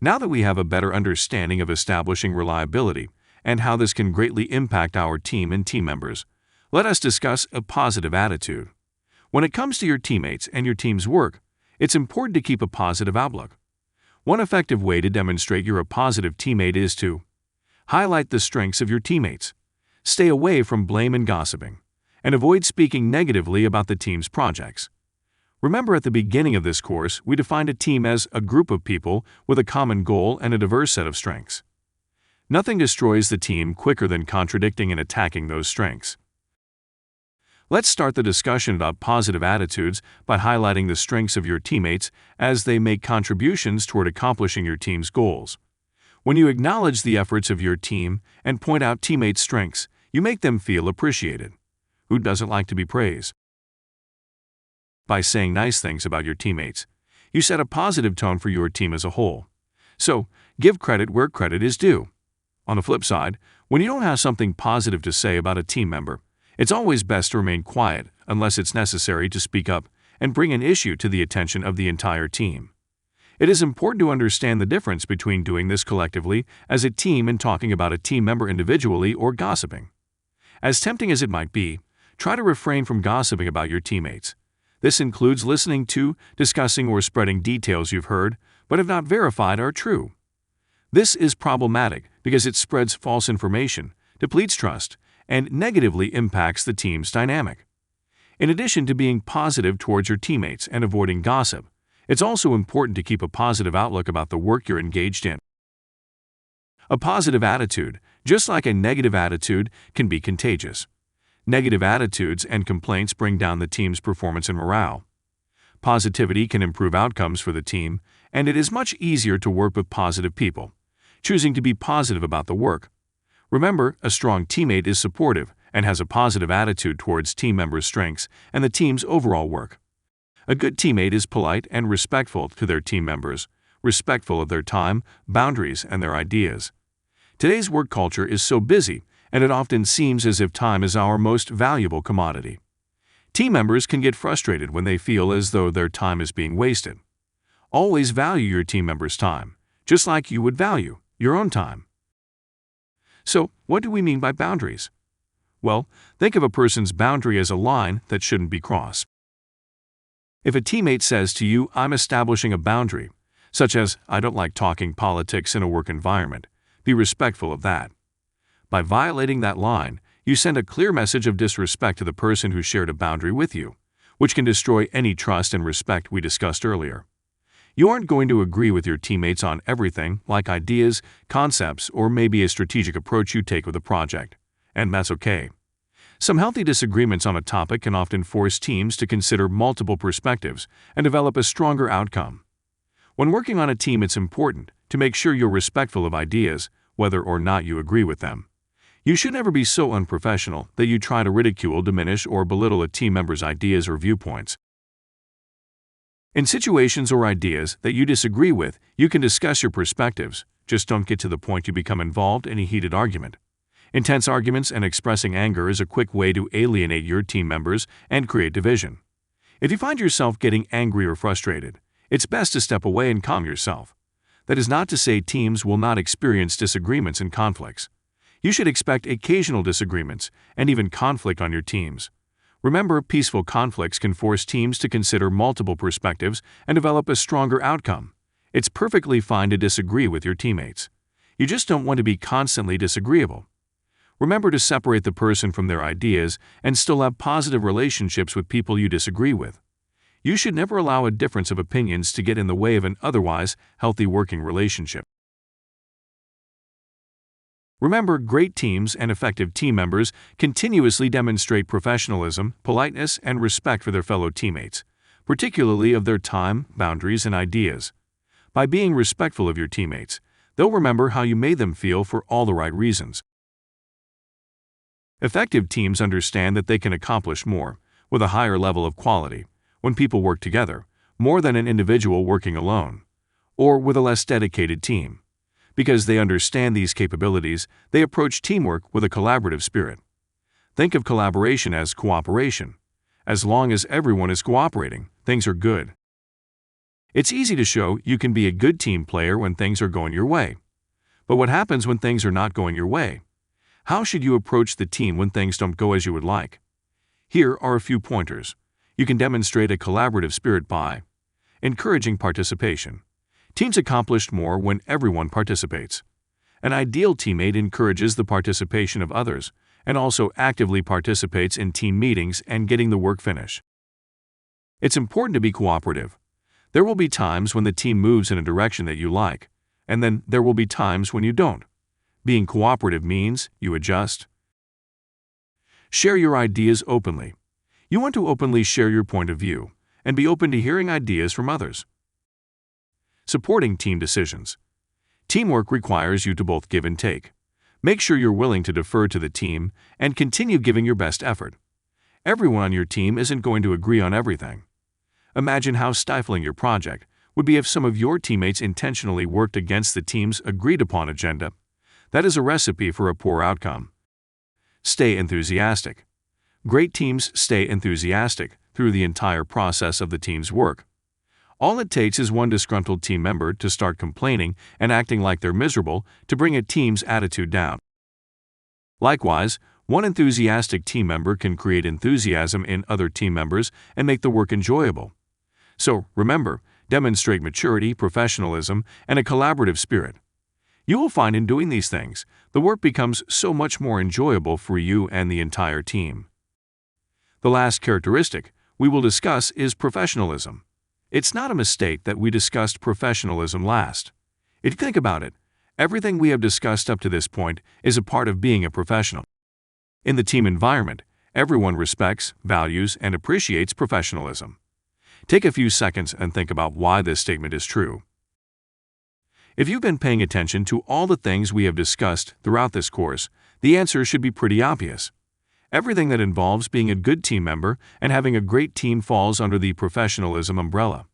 Now that we have a better understanding of establishing reliability and how this can greatly impact our team and team members, let us discuss a positive attitude. When it comes to your teammates and your team's work, it's important to keep a positive outlook. One effective way to demonstrate you're a positive teammate is to highlight the strengths of your teammates, stay away from blame and gossiping, and avoid speaking negatively about the team's projects. Remember, at the beginning of this course, we defined a team as a group of people with a common goal and a diverse set of strengths. Nothing destroys the team quicker than contradicting and attacking those strengths. Let's start the discussion about positive attitudes by highlighting the strengths of your teammates as they make contributions toward accomplishing your team's goals. When you acknowledge the efforts of your team and point out teammates' strengths, you make them feel appreciated. Who doesn't like to be praised? By saying nice things about your teammates, you set a positive tone for your team as a whole. So, give credit where credit is due. On the flip side, when you don't have something positive to say about a team member, it's always best to remain quiet unless it's necessary to speak up and bring an issue to the attention of the entire team. It is important to understand the difference between doing this collectively as a team and talking about a team member individually or gossiping. As tempting as it might be, try to refrain from gossiping about your teammates. This includes listening to, discussing, or spreading details you've heard but have not verified are true. This is problematic because it spreads false information, depletes trust, and negatively impacts the team's dynamic. In addition to being positive towards your teammates and avoiding gossip, it's also important to keep a positive outlook about the work you're engaged in. A positive attitude, just like a negative attitude, can be contagious. Negative attitudes and complaints bring down the team's performance and morale. Positivity can improve outcomes for the team, and it is much easier to work with positive people, choosing to be positive about the work. Remember, a strong teammate is supportive and has a positive attitude towards team members' strengths and the team's overall work. A good teammate is polite and respectful to their team members, respectful of their time, boundaries, and their ideas. Today's work culture is so busy, and it often seems as if time is our most valuable commodity. Team members can get frustrated when they feel as though their time is being wasted. Always value your team members' time, just like you would value your own time. So, what do we mean by boundaries? Well, think of a person's boundary as a line that shouldn't be crossed. If a teammate says to you, "I'm establishing a boundary," such as, "I don't like talking politics in a work environment," be respectful of that. By violating that line, you send a clear message of disrespect to the person who shared a boundary with you, which can destroy any trust and respect we discussed earlier. You aren't going to agree with your teammates on everything, like ideas, concepts, or maybe a strategic approach you take with a project, and that's okay. Some healthy disagreements on a topic can often force teams to consider multiple perspectives and develop a stronger outcome. When working on a team, it's important to make sure you're respectful of ideas, whether or not you agree with them. You should never be so unprofessional that you try to ridicule, diminish, or belittle a team member's ideas or viewpoints. In situations or ideas that you disagree with, you can discuss your perspectives, just don't get to the point you become involved in a heated argument. Intense arguments and expressing anger is a quick way to alienate your team members and create division. If you find yourself getting angry or frustrated, it's best to step away and calm yourself. That is not to say teams will not experience disagreements and conflicts. You should expect occasional disagreements and even conflict on your teams. Remember, peaceful conflicts can force teams to consider multiple perspectives and develop a stronger outcome. It's perfectly fine to disagree with your teammates. You just don't want to be constantly disagreeable. Remember to separate the person from their ideas and still have positive relationships with people you disagree with. You should never allow a difference of opinions to get in the way of an otherwise healthy working relationship. Remember, great teams and effective team members continuously demonstrate professionalism, politeness, and respect for their fellow teammates, particularly of their time, boundaries, and ideas. By being respectful of your teammates, they'll remember how you made them feel for all the right reasons. Effective teams understand that they can accomplish more, with a higher level of quality, when people work together, more than an individual working alone, or with a less dedicated team. Because they understand these capabilities, they approach teamwork with a collaborative spirit. Think of collaboration as cooperation. As long as everyone is cooperating, things are good. It's easy to show you can be a good team player when things are going your way. But what happens when things are not going your way? How should you approach the team when things don't go as you would like? Here are a few pointers. You can demonstrate a collaborative spirit by encouraging participation. Teams accomplish more when everyone participates. An ideal teammate encourages the participation of others and also actively participates in team meetings and getting the work finished. It's important to be cooperative. There will be times when the team moves in a direction that you like, and then there will be times when you don't. Being cooperative means you adjust. Share your ideas openly. You want to openly share your point of view and be open to hearing ideas from others. Supporting team decisions. Teamwork requires you to both give and take. Make sure you're willing to defer to the team and continue giving your best effort. Everyone on your team isn't going to agree on everything. Imagine how stifling your project would be if some of your teammates intentionally worked against the team's agreed-upon agenda. That is a recipe for a poor outcome. Stay enthusiastic. Great teams stay enthusiastic through the entire process of the team's work. All it takes is one disgruntled team member to start complaining and acting like they're miserable to bring a team's attitude down. Likewise, one enthusiastic team member can create enthusiasm in other team members and make the work enjoyable. So, remember, demonstrate maturity, professionalism, and a collaborative spirit. You will find in doing these things, the work becomes so much more enjoyable for you and the entire team. The last characteristic we will discuss is professionalism. It's not a mistake that we discussed professionalism last. If you think about it, everything we have discussed up to this point is a part of being a professional. In the team environment, everyone respects, values, and appreciates professionalism. Take a few seconds and think about why this statement is true. If you've been paying attention to all the things we have discussed throughout this course, the answer should be pretty obvious. Everything that involves being a good team member and having a great team falls under the professionalism umbrella.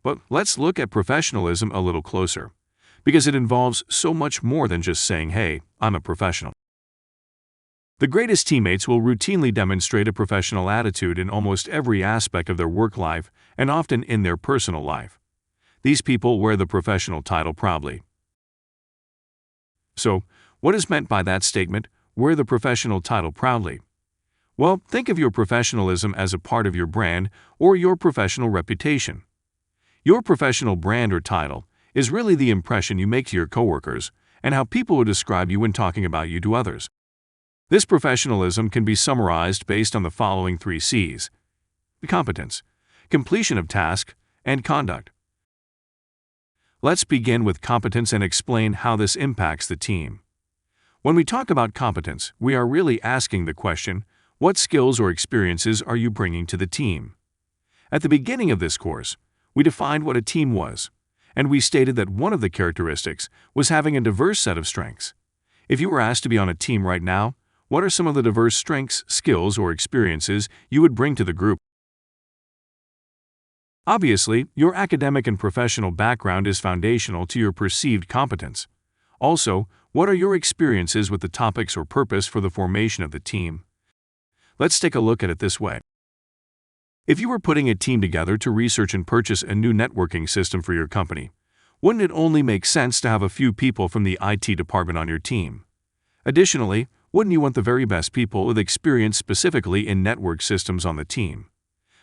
But let's look at professionalism a little closer, because it involves so much more than just saying, "Hey, I'm a professional." The greatest teammates will routinely demonstrate a professional attitude in almost every aspect of their work life and often in their personal life. These people wear the professional title proudly. So, what is meant by that statement, wear the professional title proudly? Well, think of your professionalism as a part of your brand or your professional reputation. Your professional brand or title is really the impression you make to your coworkers and how people will describe you when talking about you to others. This professionalism can be summarized based on the following 3 C's: competence, completion of task, and conduct. Let's begin with competence and explain how this impacts the team. When we talk about competence, we are really asking the question, what skills or experiences are you bringing to the team? At the beginning of this course, we defined what a team was, and we stated that one of the characteristics was having a diverse set of strengths. If you were asked to be on a team right now, what are some of the diverse strengths, skills, or experiences you would bring to the group? Obviously, your academic and professional background is foundational to your perceived competence. Also, what are your experiences with the topics or purpose for the formation of the team? Let's take a look at it this way. If you were putting a team together to research and purchase a new networking system for your company, wouldn't it only make sense to have a few people from the IT department on your team? Additionally, wouldn't you want the very best people with experience specifically in network systems on the team?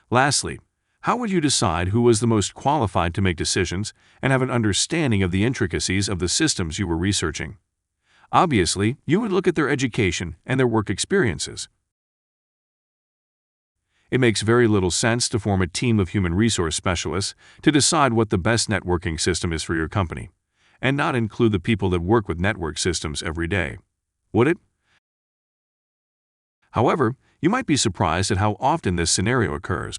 Lastly, how would you decide who was the most qualified to make decisions and have an understanding of the intricacies of the systems you were researching? Obviously, you would look at their education and their work experiences. It makes very little sense to form a team of human resource specialists to decide what the best networking system is for your company, and not include the people that work with network systems every day. Would it? However, you might be surprised at how often this scenario occurs.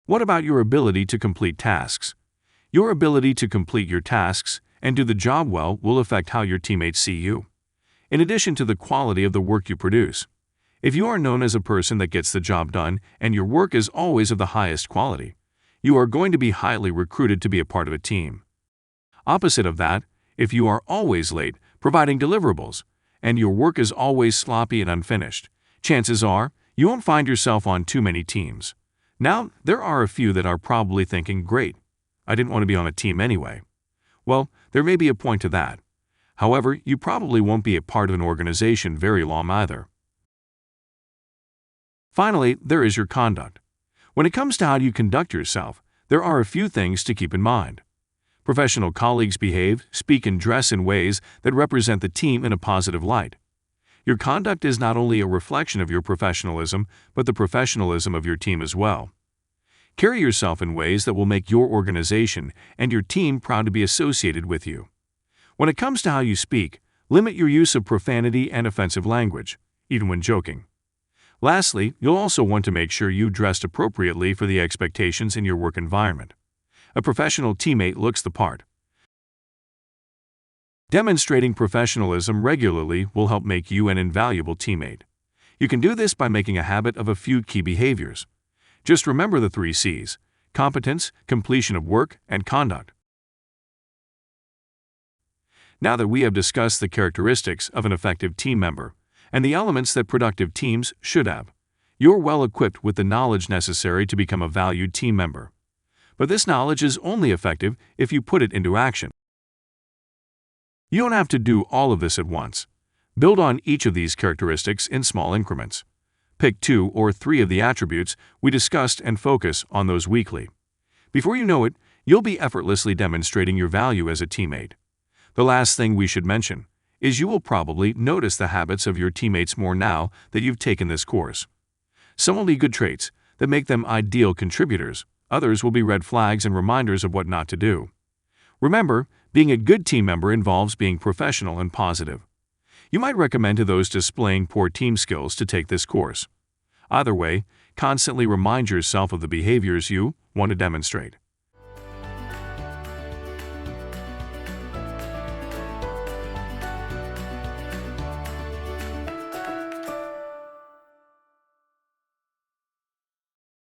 What about your ability to complete tasks? Your ability to complete your tasks and do the job well will affect how your teammates see you, in addition to the quality of the work you produce. If you are known as a person that gets the job done and your work is always of the highest quality, you are going to be highly recruited to be a part of a team. Opposite of that, if you are always late providing deliverables and your work is always sloppy and unfinished, chances are you won't find yourself on too many teams. Now, there are a few that are probably thinking, great, I didn't want to be on a team anyway. Well, there may be a point to that. However, you probably won't be a part of an organization very long either. Finally, there is your conduct. When it comes to how you conduct yourself, there are a few things to keep in mind. Professional colleagues behave, speak, and dress in ways that represent the team in a positive light. Your conduct is not only a reflection of your professionalism, but the professionalism of your team as well. Carry yourself in ways that will make your organization and your team proud to be associated with you. When it comes to how you speak, limit your use of profanity and offensive language, even when joking. Lastly, you'll also want to make sure you dressed appropriately for the expectations in your work environment. A professional teammate looks the part. Demonstrating professionalism regularly will help make you an invaluable teammate. You can do this by making a habit of a few key behaviors. Just remember the 3 C's: competence, completion of work, and conduct. Now that we have discussed the characteristics of an effective team member and the elements that productive teams should have, you're well equipped with the knowledge necessary to become a valued team member. But this knowledge is only effective if you put it into action. You don't have to do all of this at once. Build on each of these characteristics in small increments. Pick 2 or 3 of the attributes we discussed and focus on those weekly. Before you know it, you'll be effortlessly demonstrating your value as a teammate. The last thing we should mention is you will probably notice the habits of your teammates more now that you've taken this course. Some will be good traits that make them ideal contributors. Others will be red flags and reminders of what not to do. Remember, being a good team member involves being professional and positive. You might recommend to those displaying poor team skills to take this course. Either way, constantly remind yourself of the behaviors you want to demonstrate.